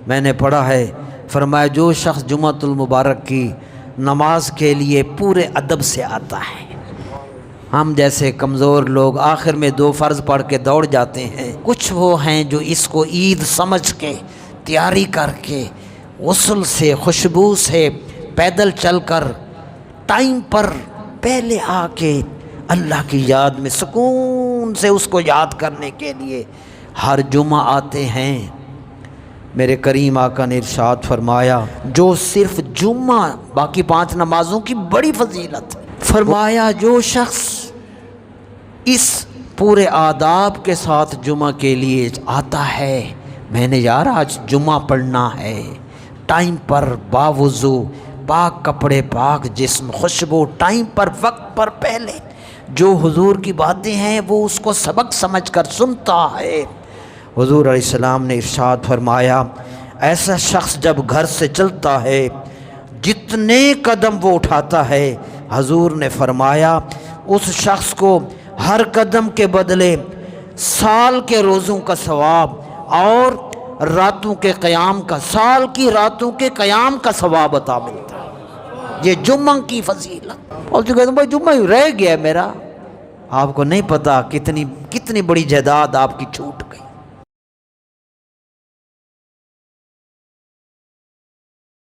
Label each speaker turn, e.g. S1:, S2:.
S1: میں نے پڑھا ہے، فرمایا جو شخص جمعۃ المبارک کی نماز کے لیے پورے ادب سے آتا ہے، ہم جیسے کمزور لوگ آخر میں 2 فرض پڑھ کے دوڑ جاتے ہیں، کچھ وہ ہیں جو اس کو عید سمجھ کے تیاری کر کے غسل سے خوشبو سے پیدل چل کر ٹائم پر پہلے آ کے اللہ کی یاد میں سکون سے اس کو یاد کرنے کے لیے ہر جمعہ آتے ہیں۔ میرے کریم آقا نے ارشاد فرمایا جو صرف جمعہ، باقی 5 نمازوں کی بڑی فضیلت ہے، فرمایا جو شخص اس پورے آداب کے ساتھ جمعہ کے لیے آتا ہے، میں نے یار آج جمعہ پڑھنا ہے، ٹائم پر باوضو، پاک کپڑے، پاک جسم، خوشبو، ٹائم پر، وقت پر، پہلے جو حضور کی باتیں ہیں وہ اس کو سبق سمجھ کر سنتا ہے۔ حضور علیہ السلام نے ارشاد فرمایا ایسا شخص جب گھر سے چلتا ہے، جتنے قدم وہ اٹھاتا ہے، حضور نے فرمایا اس شخص کو ہر قدم کے بدلے سال کے روزوں کا ثواب اور راتوں کے قیام کا، سال کی راتوں کے قیام کا ثواب عطا ملتا ہے۔ یہ جمعہ کی فضیلت۔ اور جو کہتے ہیں بھائی جمعہ ہی رہ گیا میرا، آپ کو نہیں پتا کتنی بڑی جائیداد آپ کی چھوٹ گئی۔